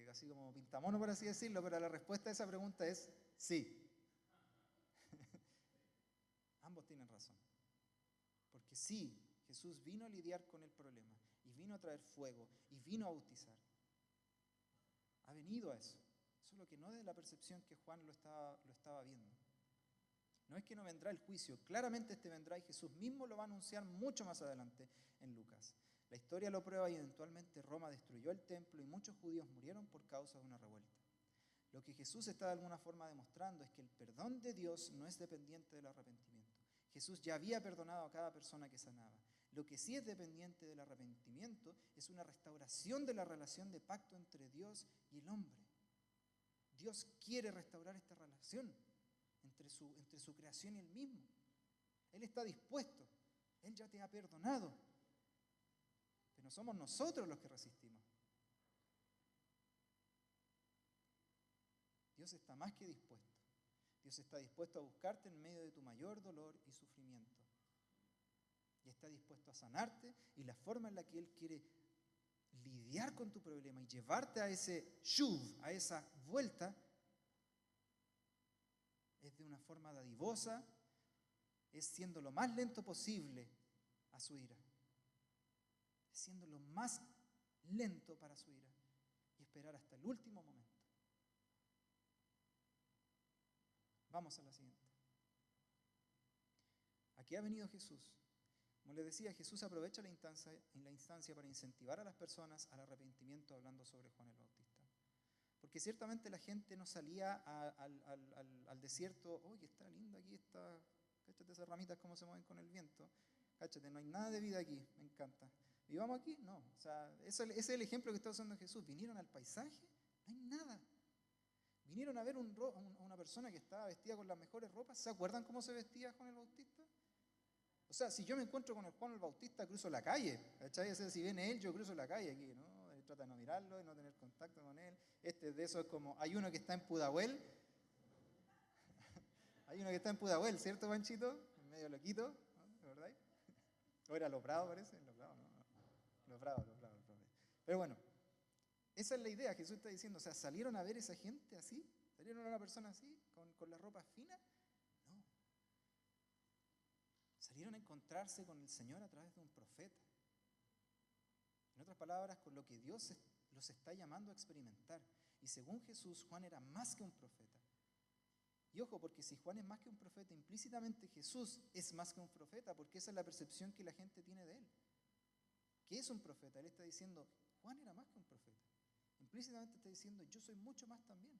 así como pintamono por así decirlo, pero la respuesta a esa pregunta es sí. Ambos tienen razón. Porque sí, Jesús vino a lidiar con el problema, y vino a traer fuego, y vino a bautizar. Ha venido a eso. Solo que no desde la percepción que Juan lo estaba viendo. No es que no vendrá el juicio, claramente este vendrá y Jesús mismo lo va a anunciar mucho más adelante en Lucas. La historia lo prueba y eventualmente Roma destruyó el templo y muchos judíos murieron por causa de una revuelta. Lo que Jesús está de alguna forma demostrando es que el perdón de Dios no es dependiente del arrepentimiento. Jesús ya había perdonado a cada persona que sanaba. Lo que sí es dependiente del arrepentimiento es una restauración de la relación de pacto entre Dios y el hombre. Dios quiere restaurar esta relación entre su creación y Él mismo. Él está dispuesto. Él ya te ha perdonado. Pero somos nosotros los que resistimos. Dios está más que dispuesto. Dios está dispuesto a buscarte en medio de tu mayor dolor y sufrimiento. Y está dispuesto a sanarte, y la forma en la que Él quiere lidiar con tu problema y llevarte a ese shuv, a esa vuelta, es de una forma dadivosa, es siendo lo más lento posible a su ira. Es siendo lo más lento para su ira y esperar hasta el último momento. Vamos a la siguiente. Aquí ha venido Jesús. Como les decía, Jesús aprovecha la instancia para incentivar a las personas al arrepentimiento hablando sobre Juan el Bautista. Porque ciertamente la gente no salía al desierto: oye, está lindo aquí, cáchate esas ramitas cómo se mueven con el viento, cáchate, no hay nada de vida aquí, me encanta. ¿Vivamos aquí? No. O sea, ese es el ejemplo que está usando Jesús. Vinieron al paisaje, no hay nada. Vinieron a ver a una persona que estaba vestida con las mejores ropas. ¿Se acuerdan cómo se vestía Juan el Bautista? O sea, si yo me encuentro con el Juan el Bautista, cruzo la calle, ¿cachai? O sea, si viene él, yo cruzo la calle aquí, ¿no? Trata de no mirarlo, de no tener contacto con él. De esos es como, hay uno que está en Pudahuel. Hay uno que está en Pudahuel, ¿cierto, Panchito? Medio loquito, ¿no? ¿Verdad? O era Los Prados, parece. Los Prados, no. Los Prados. Pero bueno, esa es la idea. Jesús está diciendo, o sea, ¿salieron a ver esa gente así? ¿Salieron a una persona así, con la ropa fina? No. Querían encontrarse con el Señor a través de un profeta. En otras palabras, con lo que Dios los está llamando a experimentar. Y según Jesús, Juan era más que un profeta. Y ojo, porque si Juan es más que un profeta, implícitamente Jesús es más que un profeta, porque esa es la percepción que la gente tiene de él. ¿Qué es un profeta? Él está diciendo, Juan era más que un profeta. Implícitamente está diciendo, yo soy mucho más también.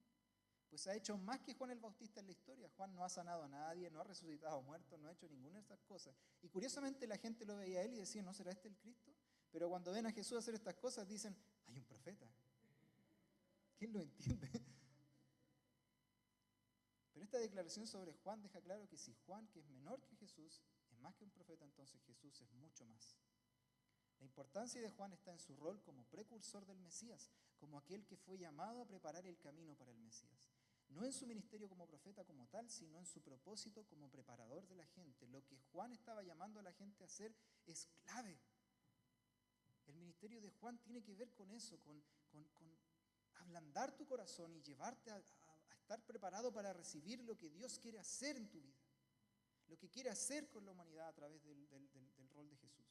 Pues ha hecho más que Juan el Bautista en la historia. Juan no ha sanado a nadie, no ha resucitado a muertos, no ha hecho ninguna de estas cosas. Y curiosamente la gente lo veía a él y decía, ¿no será este el Cristo? Pero cuando ven a Jesús hacer estas cosas dicen, hay un profeta. ¿Quién lo entiende? Pero esta declaración sobre Juan deja claro que si Juan, que es menor que Jesús, es más que un profeta, entonces Jesús es mucho más. La importancia de Juan está en su rol como precursor del Mesías, como aquel que fue llamado a preparar el camino para el Mesías. No en su ministerio como profeta como tal, sino en su propósito como preparador de la gente. Lo que Juan estaba llamando a la gente a hacer es clave. El ministerio de Juan tiene que ver con eso, con ablandar tu corazón y llevarte a estar preparado para recibir lo que Dios quiere hacer en tu vida, lo que quiere hacer con la humanidad a través del rol de Jesús.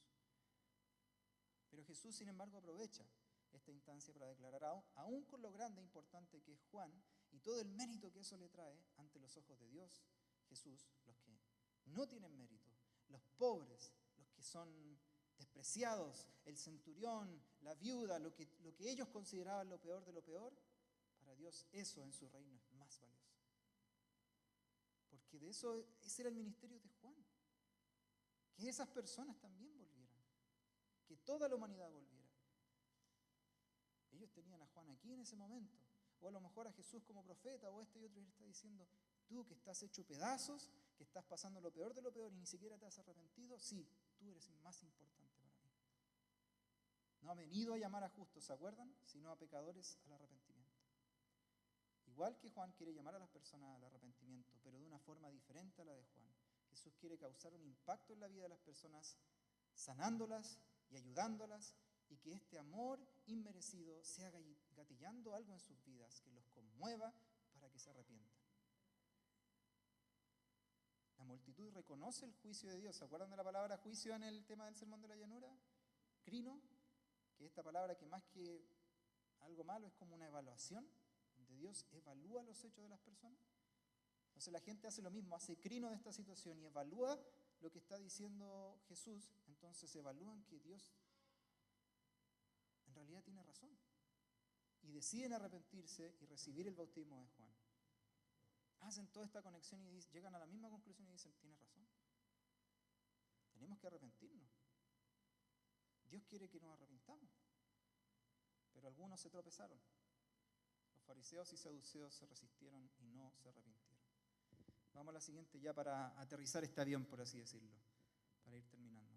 Pero Jesús, sin embargo, aprovecha esta instancia para declarar, aún con lo grande e importante que es Juan y todo el mérito que eso le trae ante los ojos de Dios, Jesús, los que no tienen mérito, los pobres, los que son despreciados, el centurión, la viuda, lo que ellos consideraban lo peor de lo peor, para Dios eso en su reino es más valioso. Porque de eso, ese era el ministerio de Juan. Que esas personas también volvieran. Que toda la humanidad volviera. Ellos tenían a Juan aquí en ese momento. O a lo mejor a Jesús como profeta, o este y otro, y él está diciendo, tú que estás hecho pedazos, que estás pasando lo peor de lo peor y ni siquiera te has arrepentido, sí, tú eres más importante para mí. No ha venido a llamar a justos, ¿se acuerdan? Sino a pecadores al arrepentimiento. Igual que Juan quiere llamar a las personas al arrepentimiento, pero de una forma diferente a la de Juan. Jesús quiere causar un impacto en la vida de las personas, sanándolas y ayudándolas, y que este amor inmerecido sea gatillando algo en sus vidas, que los conmueva para que se arrepientan. La multitud reconoce el juicio de Dios. ¿Se acuerdan de la palabra juicio en el tema del Sermón de la Llanura? Crino, que esta palabra que más que algo malo es como una evaluación, donde Dios evalúa los hechos de las personas. Entonces la gente hace lo mismo, hace crino de esta situación y evalúa lo que está diciendo Jesús, entonces evalúan que Dios en realidad tiene razón. Y deciden arrepentirse y recibir el bautismo de Juan. Hacen toda esta conexión y llegan a la misma conclusión y dicen, tiene razón. Tenemos que arrepentirnos. Dios quiere que nos arrepintamos. Pero algunos se tropezaron. Los fariseos y saduceos se resistieron y no se arrepintieron. Vamos a la siguiente ya para aterrizar este avión, por así decirlo, para ir terminando.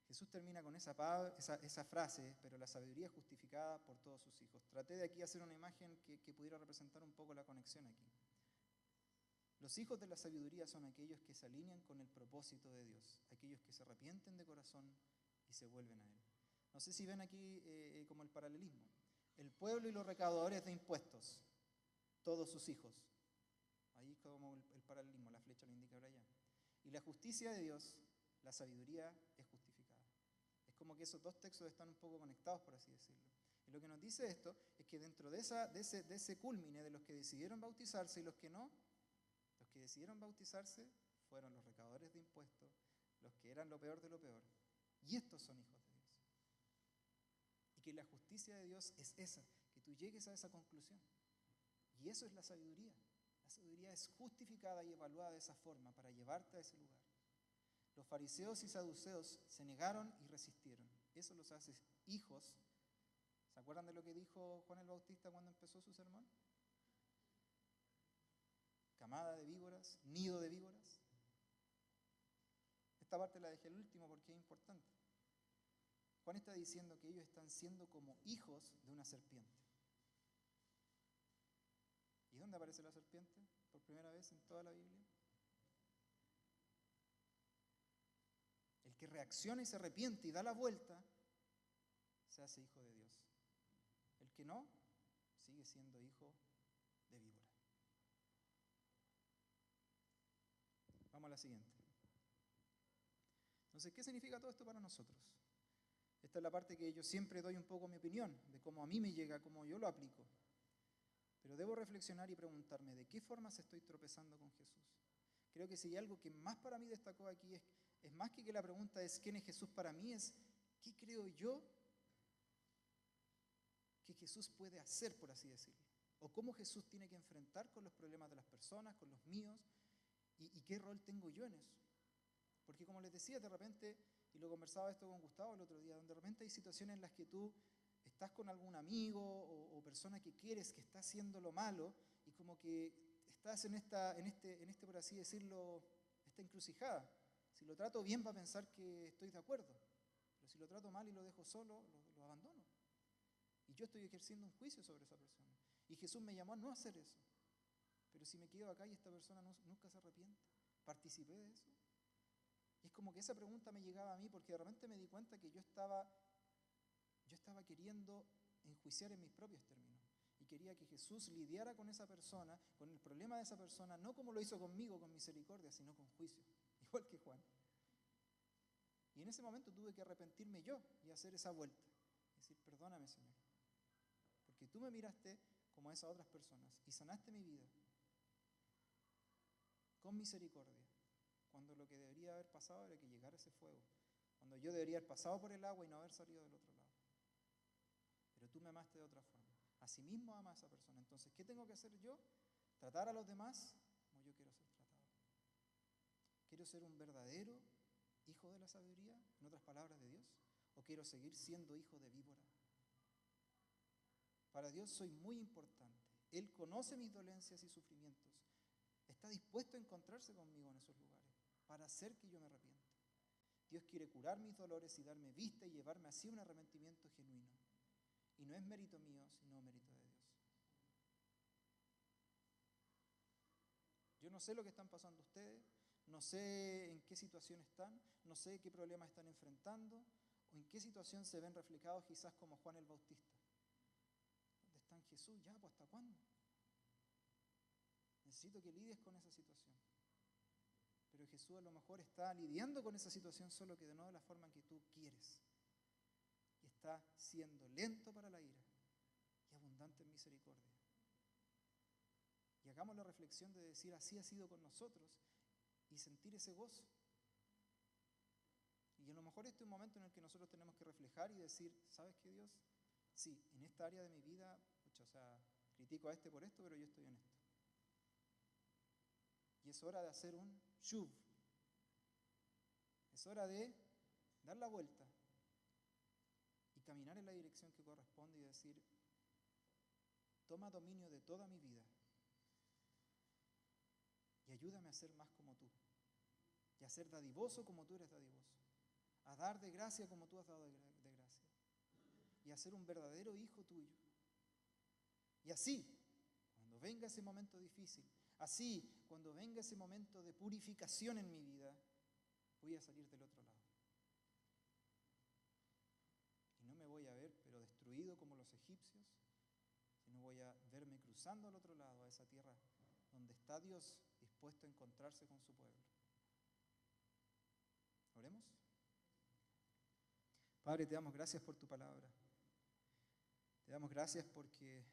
Jesús termina con esa frase, pero la sabiduría es justificada por todos sus hijos. Traté de aquí hacer una imagen que pudiera representar un poco la conexión aquí. Los hijos de la sabiduría son aquellos que se alinean con el propósito de Dios, aquellos que se arrepienten de corazón y se vuelven a Él. No sé si ven aquí como el paralelismo. El pueblo y los recaudadores de impuestos, todos sus hijos. Ahí es como el paralelismo, la flecha lo indica ahora allá. Y la justicia de Dios, la sabiduría es justificada. Es como que esos dos textos están un poco conectados, por así decirlo. Y lo que nos dice esto es que dentro de ese cúlmine de los que decidieron bautizarse y los que no, los que decidieron bautizarse fueron los recaudadores de impuestos, los que eran lo peor de lo peor. Y estos son hijos de Dios. Y que la justicia de Dios es esa, que tú llegues a esa conclusión. Y eso es la sabiduría. La sabiduría es justificada y evaluada de esa forma para llevarte a ese lugar. Los fariseos y saduceos se negaron y resistieron. Eso los hace hijos. ¿Se acuerdan de lo que dijo Juan el Bautista cuando empezó su sermón? Camada de víboras, nido de víboras. Esta parte la dejé al último porque es importante. Juan está diciendo que ellos están siendo como hijos de una serpiente. ¿Y dónde aparece la serpiente? Por primera vez en toda la Biblia. El que reacciona y se arrepiente y da la vuelta, se hace hijo de Dios. El que no, sigue siendo hijo de víbora. Vamos a la siguiente. Entonces, ¿qué significa todo esto para nosotros? Esta es la parte que yo siempre doy un poco mi opinión, de cómo a mí me llega, cómo yo lo aplico. Pero debo reflexionar y preguntarme, ¿de qué formas estoy tropezando con Jesús? Creo que si hay algo que más para mí destacó aquí es más que la pregunta es ¿quién es Jesús para mí? Es ¿qué creo yo que Jesús puede hacer, por así decirlo? O cómo Jesús tiene que enfrentar con los problemas de las personas, con los míos, y qué rol tengo yo en eso. Porque como les decía, de repente, y lo conversaba esto con Gustavo el otro día, de repente hay situaciones en las que tú estás con algún amigo o persona que quieres que está haciendo lo malo, y como que estás en este, por así decirlo, esta encrucijada. Si lo trato bien va a pensar que estoy de acuerdo, pero si lo trato mal y lo dejo solo, lo abandono. Y yo estoy ejerciendo un juicio sobre esa persona. Y Jesús me llamó a no hacer eso. Pero si me quedo acá y esta persona nunca se arrepiente, ¿participé de eso? Y es como que esa pregunta me llegaba a mí porque de repente me di cuenta que yo estaba queriendo enjuiciar en mis propios términos. Y quería que Jesús lidiara con esa persona, con el problema de esa persona, no como lo hizo conmigo, con misericordia, sino con juicio. Igual que Juan. Y en ese momento tuve que arrepentirme yo y hacer esa vuelta. Y decir, perdóname, Señor. Porque tú me miraste como a esas otras personas y sanaste mi vida con misericordia, cuando lo que debería haber pasado era que llegara ese fuego, cuando yo debería haber pasado por el agua y no haber salido del otro lado. Pero tú me amaste de otra forma. Asimismo ama a esa persona. Entonces, ¿qué tengo que hacer yo? Tratar a los demás como yo quiero ser tratado. ¿Quiero ser un verdadero hijo de la sabiduría, en otras palabras de Dios? ¿O quiero seguir siendo hijo de víbora? Para Dios soy muy importante. Él conoce mis dolencias y sufrimientos. Está dispuesto a encontrarse conmigo en esos lugares para hacer que yo me arrepienta. Dios quiere curar mis dolores y darme vista y llevarme así a un arrepentimiento genuino. Y no es mérito mío, sino mérito de Dios. Yo no sé lo que están pasando ustedes, no sé en qué situación están, no sé qué problemas están enfrentando o en qué situación se ven reflejados quizás como Juan el Bautista. ¿Dónde está Jesús? Ya, pues ¿hasta cuándo? Necesito que lidies con esa situación. Pero Jesús a lo mejor está lidiando con esa situación solo que de no de la forma en que tú quieres. Y está siendo lento para la ira y abundante en misericordia. Y hagamos la reflexión de decir, así ha sido con nosotros y sentir ese gozo. Y a lo mejor este es un momento en el que nosotros tenemos que reflejar y decir, ¿sabes qué, Dios? Sí, en esta área de mi vida, critico a este por esto, pero yo estoy en esto. Y es hora de hacer un shuv. Es hora de dar la vuelta y caminar en la dirección que corresponde y decir, toma dominio de toda mi vida y ayúdame a ser más como tú, y a ser dadivoso como tú eres dadivoso, a dar de gracia como tú has dado de gracia, y a ser un verdadero hijo tuyo. Y así, cuando venga ese momento difícil, así, cuando venga ese momento de purificación en mi vida, voy a salir del otro lado. Y no me voy a ver, pero destruido como los egipcios, sino voy a verme cruzando al otro lado, a esa tierra donde está Dios dispuesto a encontrarse con su pueblo. ¿Oremos? Padre, te damos gracias por tu palabra. Te damos gracias porque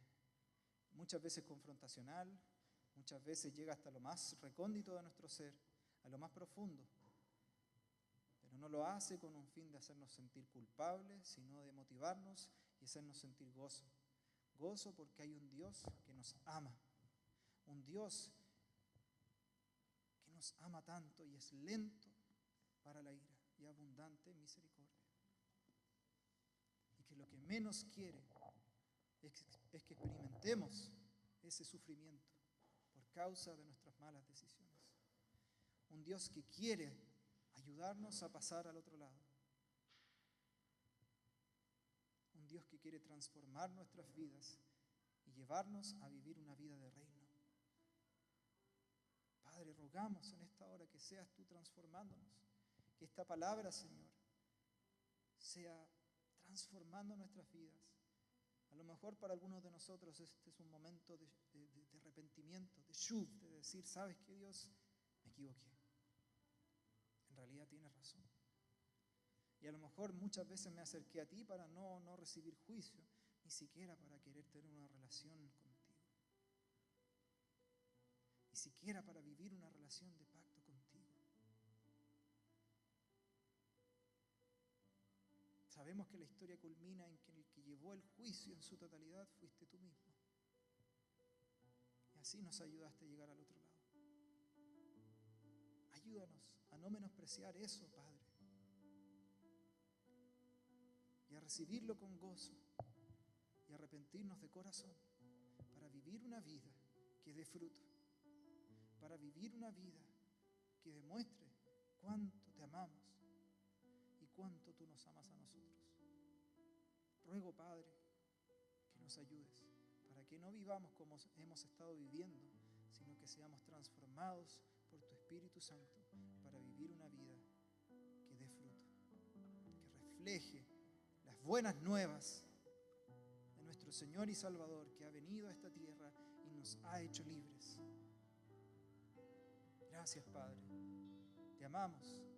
muchas veces confrontacional, muchas veces llega hasta lo más recóndito de nuestro ser, a lo más profundo, pero no lo hace con un fin de hacernos sentir culpables, sino de motivarnos y hacernos sentir gozo. Gozo porque hay un Dios que nos ama, un Dios que nos ama tanto y es lento para la ira y abundante en misericordia. Y que lo que menos quiere es que experimentemos ese sufrimiento por causa de nuestras malas decisiones. Un Dios que quiere ayudarnos a pasar al otro lado. Un Dios que quiere transformar nuestras vidas y llevarnos a vivir una vida de reino. Padre, rogamos en esta hora que seas tú transformándonos, que esta palabra, Señor, sea transformando nuestras vidas. A lo mejor para algunos de nosotros este es un momento de arrepentimiento, de shuv, de decir, ¿sabes qué, Dios? Me equivoqué. En realidad tienes razón. Y a lo mejor muchas veces me acerqué a ti para no recibir juicio, ni siquiera para querer tener una relación contigo. Ni siquiera para vivir una relación de pacto contigo. Sabemos que la historia culmina en que el que llevó el juicio en su totalidad fuiste tú mismo. Y así nos ayudaste a llegar al otro lado. Ayúdanos a no menospreciar eso, Padre. Y a recibirlo con gozo. Y arrepentirnos de corazón. Para vivir una vida que dé fruto. Para vivir una vida que demuestre cuánto te amamos. Y cuánto tú nos amas a nosotros. Ruego, Padre, que nos ayudes para que no vivamos como hemos estado viviendo, sino que seamos transformados por tu Espíritu Santo para vivir una vida que dé fruto, que refleje las buenas nuevas de nuestro Señor y Salvador, que ha venido a esta tierra y nos ha hecho libres. Gracias, Padre. Te amamos.